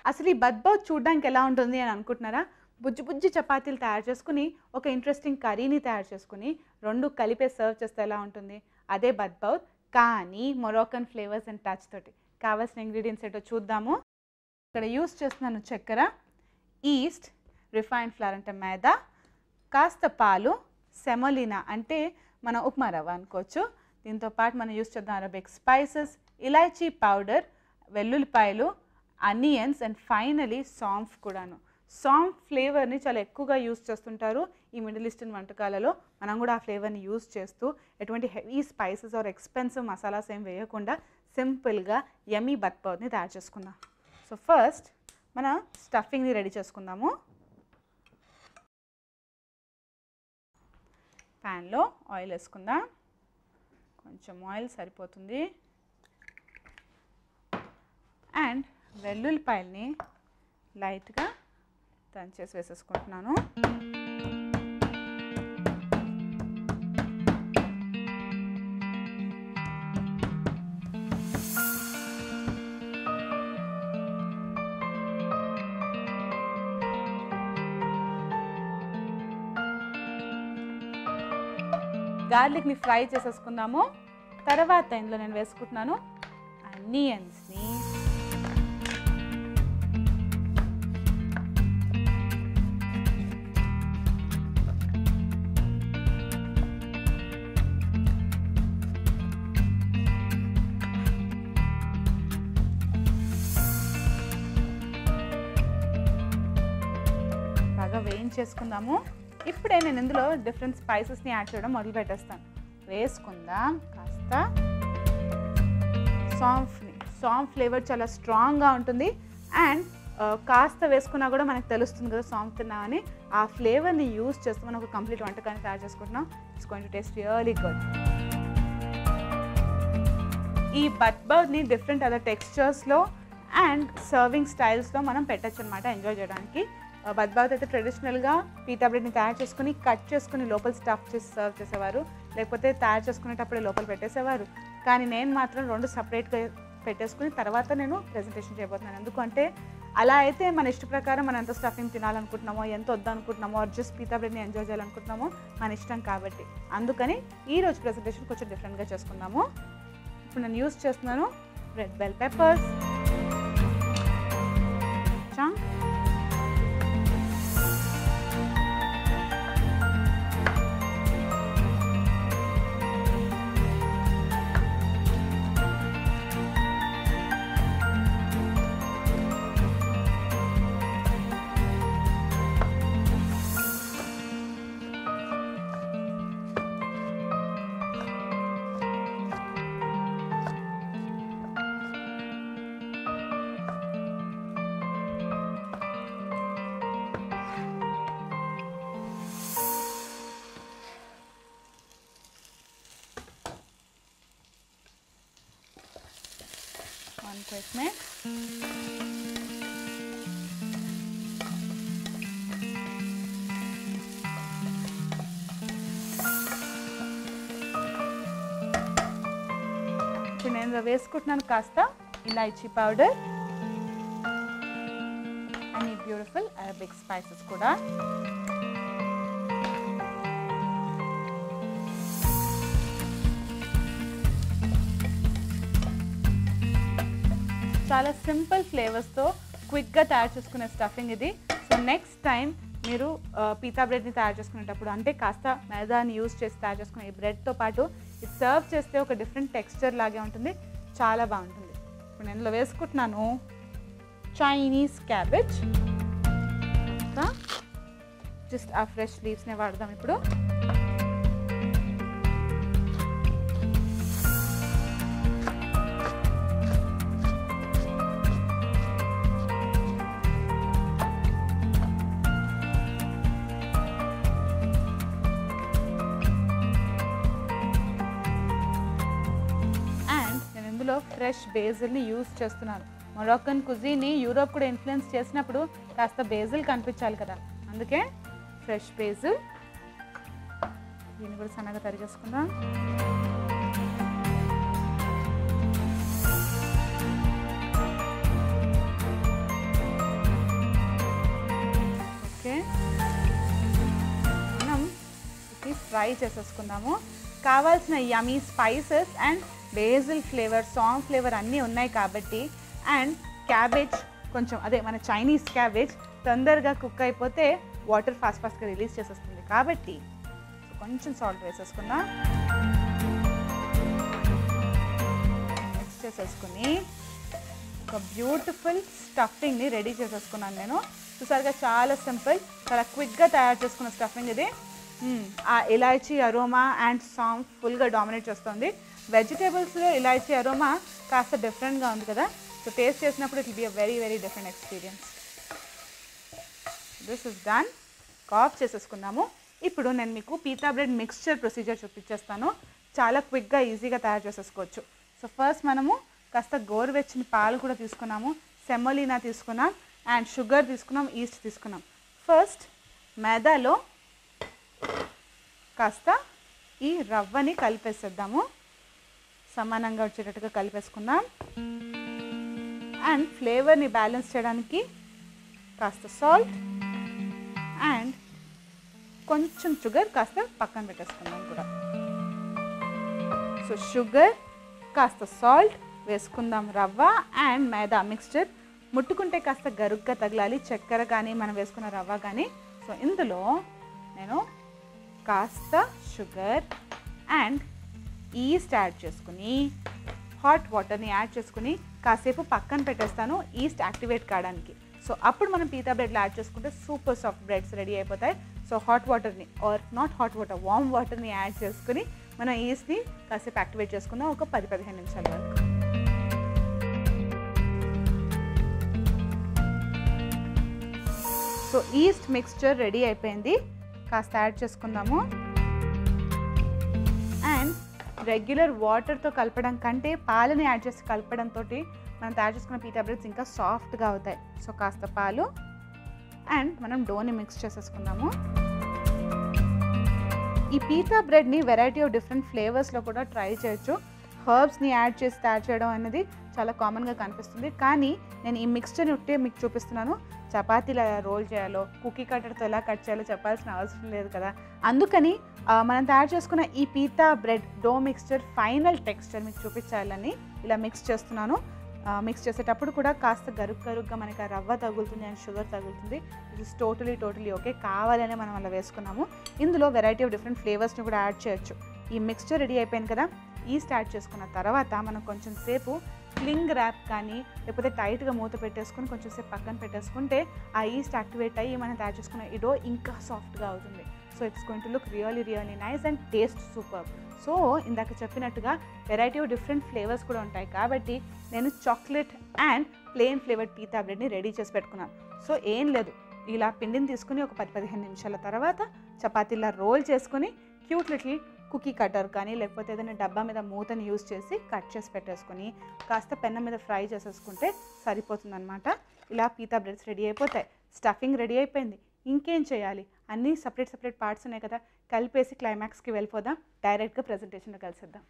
అసలు ఈ బద్బౌత్ చూడడానికి ఎలా ఉంటుంది అని అనుకుంటున్నారా? బుజ్జి బుజ్జి చపాతీలు తయారు చేసుకుని ఒక ఇంట్రెస్టింగ్ కర్రీని తయారు చేసుకుని రెండు కలిపే సర్వ్ చేస్తే ఎలా ఉంటుంది? అదే బద్బౌత్, కానీ మొరాకన్ ఫ్లేవర్స్ అండ్ టచ్ తోటి. కావాల్సిన ఇంగ్రీడియంట్స్ ఏంటో చూద్దాము. ఇక్కడ యూస్ చేస్తున్నాను చక్కెర, ఈస్ట్, రిఫైన్డ్ ఫ్లవర్ అంటే మైదా, కాస్త పాలు, సెమోలినా అంటే మన ఉప్మా రవ్వ అనుకోవచ్చు. దీంతో పాటు మనం యూస్ చేద్దాం అరబిక్ స్పైసెస్, ఇలాచీ పౌడర్, వెల్లుల్లిపాయలు, అనియన్స్ అండ్ ఫైనలీ సాంఫ్ కూడాను. సాంఫ్ ఫ్లేవర్ని చాలా ఎక్కువగా యూస్ చేస్తుంటారు ఈ మిడిల్ ఈస్టర్న్ వంటకాలలో. మనం కూడా ఆ ఫ్లేవర్ని యూస్ చేస్తూ ఎటువంటి heavy spices or expensive masalas ఏం వేయకుండా సింపుల్గా యమ్మీ బద్బౌత్ని తయారు చేసుకుందాం. సో ఫస్ట్ మన స్టఫింగ్ని రెడీ చేసుకుందాము. ప్యాన్లో ఆయిల్ వేసుకుందాం. కొంచెం ఆయిల్ సరిపోతుంది. అండ్ వెల్లుల్లిపాయల్ని లైట్గా దంచేసి వేసేసుకుంటున్నాను. గార్లిక్ని ఫ్రై చేసేసుకుందాము. తర్వాత ఇందులో నేను వేసుకుంటున్నాను అనియన్స్ని. బాగా వేయించేసుకుందాము. ఇప్పుడే నేను ఇందులో డిఫరెంట్ స్పైసెస్ని యాడ్ చేయడం మొదలు పెట్టేస్తాను. వేసుకుందాం కాస్త సాంఫ్ని. సాంఫ్ ఫ్లేవర్ చాలా స్ట్రాంగ్గా ఉంటుంది. అండ్ కాస్త వేసుకున్నా కూడా మనకు తెలుస్తుంది కదా సాంఫ్ తిన్నామని. ఆ ఫ్లేవర్ని యూస్ చేస్తూ మనం ఒక కంప్లీట్ వంటకాన్ని తయారు చేసుకుంటున్నాం. It's going to taste really good. ఈ బద్బౌత్ని డిఫరెంట్ అదర్ టెక్స్చర్స్లో అండ్ సర్వింగ్ స్టైల్స్లో మనం పెట్టచ్చు అనమాట ఎంజాయ్ చేయడానికి. బద్బౌత్ అయితే ట్రెడిషనల్గా పీతా బ్రెడ్ని తయారు చేసుకుని కట్ చేసుకుని లోపల స్టఫ్ చేసి సర్వ్ చేసేవారు, లేకపోతే తయారు చేసుకునేటప్పుడే లోపల పెట్టేసేవారు. కానీ నేను మాత్రం రెండు సపరేట్గా పెట్టేసుకుని తర్వాత నేను ప్రెజెంటేషన్ చేయబోతున్నాను. ఎందుకంటే అలా అయితే మన ఇష్ట ప్రకారం మనం ఎంత స్టఫింగ్ తినాలనుకుంటున్నామో, ఎంత వద్దనుకుంటున్నామో, జస్ట్ పీతా బ్రెడ్ని ఎంజాయ్ చేయాలనుకుంటున్నామో మన ఇష్టం కాబట్టి. అందుకని ఈరోజు ప్రెజెంటేషన్ కొంచెం డిఫరెంట్గా చేసుకుందాము. ఇప్పుడు నేను యూస్ చేస్తున్నాను red bell peppers, one quick mix. ఇప్పుడు నేను వేసుకుంటున్నాను కాస్త ఇలాచీ పౌడర్ అండ్ ఈ బ్యూటిఫుల్ అరబిక్ స్పైసెస్ కూడా. చాలా సింపుల్ ఫ్లేవర్స్తో క్విక్గా తయారు చేసుకునే స్టఫింగ్ ఇది. సో నెక్స్ట్ టైం మీరు పీతా బ్రెడ్ని తయారు చేసుకునేటప్పుడు అంటే కాస్త మైదాని యూస్ చేసి తయారు చేసుకునే ఈ బ్రెడ్తో పాటు ఇది సర్వ్ చేస్తే ఒక డిఫరెంట్ టెక్స్చర్ లాగే ఉంటుంది, చాలా బాగుంటుంది. ఇప్పుడు నేను ఇందులో వేసుకుంటున్నాను చైనీస్ క్యాబేజ్. జస్ట్ ఆ ఫ్రెష్ లీవ్స్నే వాడదాం ఇప్పుడు. ఫ్రెష్ బేజిల్ని యూస్ చేస్తున్నాను. మొరాకన్ కుజీని యూరోప్ కూడా ఇన్ఫ్లుయెన్స్ చేసినప్పుడు కాస్త బేజిల్ కనిపించాలి కదా, అందుకే ఫ్రెష్ బేజిల్. దీన్ని కూడా సన్నగా తరిగేసుకుందాం. ఫ్రై చేసేసుకుందాము. కావాల్సిన yummy spices and basil flavour, song flavour అన్నీ ఉన్నాయి కాబట్టి, అండ్ క్యాబేజ్ కొంచెం అదే మన చైనీస్ క్యాబేజ్ తొందరగా కుక్ అయిపోతే వాటర్ ఫాస్ట్గా రిలీజ్ చేసేస్తుంది కాబట్టి కొంచెం సాల్ట్ వేసేసుకుందాం. మిక్స్ చేసేసుకుని ఒక బ్యూటిఫుల్ స్టఫింగ్ని రెడీ చేసేసుకున్నాను నేను. చూసారుగా చాలా సింపుల్, చాలా క్విక్గా తయారు చేసుకున్న స్టఫింగ్ ఇది. ఆ ఇలాచీ అరోమా అండ్ సాంగ్ ఫుల్గా డామినేట్ చేస్తుంది. వెజిటేబుల్స్లో ఇలాచీ అరోమా కాస్త డిఫరెంట్గా ఉంది కదా, సో టేస్ట్ చేసినప్పుడు it will be a very very different experience. This is done. Of చేసేసుకుందాము. ఇప్పుడు నేను మీకు పీతా బ్రెడ్ మిక్స్చర్ ప్రొసీజర్ చూపించేస్తాను. చాలా క్విక్గా ఈజీగా తయారు చేసేసుకోవచ్చు. సో ఫస్ట్ మనము కాస్త గోరువెచ్చని పాలు కూడా తీసుకున్నాము, సెమోలినా తీసుకున్నాం, అండ్ షుగర్ తీసుకున్నాం, ఈస్ట్ తీసుకున్నాం. ఫస్ట్ మైదాలో కాస్త ఈ రవ్వని కలిపేసేద్దాము. సమానంగా వచ్చేటట్టుగా కలిపేసుకుందాం. అండ్ ఫ్లేవర్ని బ్యాలెన్స్ చేయడానికి కాస్త సాల్ట్ అండ్ కొంచెం షుగర్ కాస్త పక్కన పెట్టేసుకుందాం కూడా. సో షుగర్ కాస్త సాల్ట్ వేసుకుందాం, రవ్వ అండ్ మైదా మిక్స్చర్. ముట్టుకుంటే కాస్త గరుగ్గా తగలాలి, చక్కెర కానీ మనం వేసుకున్న రవ్వ కానీ. సో ఇందులో నేను కాస్త షుగర్ అండ్ ఈస్ట్ యాడ్ చేసుకుని హాట్ వాటర్ని యాడ్ చేసుకుని కాసేపు పక్కన పెట్టేస్తాను ఈస్ట్ యాక్టివేట్ కావడానికి. సో అప్పుడు మనం పీతా బ్రెడ్లో యాడ్ చేసుకుంటే సూపర్ సాఫ్ట్ బ్రెడ్స్ రెడీ అయిపోతాయి. సో హాట్ వాటర్ని ఆర్ నాట్ హాట్ వాటర్, వామ్ వాటర్ని యాడ్ చేసుకుని మనం ఈస్ట్ని కాసేపు యాక్టివేట్ చేసుకుందాం ఒక 10-15 నిమిషాల వరకు. సో ఈస్ట్ మిక్స్చర్ రెడీ అయిపోయింది, కాస్త యాడ్ చేసుకుందాము. అండ్ రెగ్యులర్ వాటర్తో కలపడం కంటే పాలని యాడ్ చేసి కలపడంతో మనం తయారు చేసుకున్న పీతా బ్రెడ్స్ ఇంకా సాఫ్ట్గా అవుతాయి. సో కాస్త పాలు అండ్ మనం డోని మిక్స్ చేసేసుకుందాము. ఈ పీతా బ్రెడ్ని వెరైటీ ఆఫ్ డిఫరెంట్ ఫ్లేవర్స్లో కూడా ట్రై చేయొచ్చు. హర్బ్స్ని యాడ్ చేసి తయారు చేయడం అనేది చాలా కామన్గా కనిపిస్తుంది, కానీ నేను ఈ మిక్స్చర్ని ఉంటే మీకు చూపిస్తున్నాను. చపాతీలు ఎలా రోల్ చేయాలో, కుకీ కట్టర్తో ఎలా కట్ చేయాలో చెప్పాల్సిన అవసరం లేదు కదా. అందుకని మనం తయారు చేసుకున్న ఈ pita bread dough mixture final texture మీకు చూపించాలని ఇలా మిక్స్ చేస్తున్నాను. మిక్స్ చేసేటప్పుడు కూడా కాస్త గరుగ్గా మనకి ఆ రవ్వ తగులుతుంది అండ్ షుగర్ తగులుతుంది. ఇట్ ఇస్ టోటలీ ఓకే, కావాలనే మనం అలా వేసుకున్నాము. ఇందులో వెరైటీ ఆఫ్ డిఫరెంట్ ఫ్లేవర్స్ని కూడా యాడ్ చేయొచ్చు. ఈ మిక్స్చర్ రెడీ అయిపోయింది కదా, ఈస్ట్ యాడ్ చేసుకున్న తర్వాత మనం కొంచెం సేపు క్లింగ్ ర్యాప్ కానీ లేకపోతే టైట్గా మూత పెట్టేసుకొని కొంచెం సేపు పక్కన పెట్టేసుకుంటే ఆ ఈస్ట్ యాక్టివేట్ అయ్యి మనం తయారు చేసుకున్న ఈ డో ఇంకా సాఫ్ట్గా అవుతుంది. So it's going to look really nice and taste super. So ఇందాక చెప్పినట్టుగా వెరైటీ ఆఫ్ డిఫరెంట్ ఫ్లేవర్స్ కూడా ఉంటాయి కాబట్టి నేను chocolate and plain flavoured pita బ్రెడ్ని రెడీ చేసి పెట్టుకున్నాను. సో ఏం లేదు, ఇలా పిండిని తీసుకుని ఒక 10-15 నిమిషాల తర్వాత చపాతీలా రోల్ చేసుకుని క్యూట్ లిటిల్ కుకీ కటర్ కానీ లేకపోతే ఏదైనా డబ్బా మీద మూతని యూజ్ చేసి కట్ చేసి పెట్టేసుకొని కాస్త పెన్నం మీద ఫ్రై చేసేసుకుంటే సరిపోతుందన్నమాట. ఇలా పీతా బ్రెడ్స్ రెడీ అయిపోతాయి. స్టఫింగ్ రెడీ అయిపోయింది, ఇంకేం చేయాలి? అన్నీ సపరేట్ పార్ట్స్ ఉన్నాయి కదా, కలిపేసి క్లైమాక్స్కి వెళ్ళిపోదాం. డైరెక్ట్గా ప్రజెంటేషన్లో కలిసిద్దాం.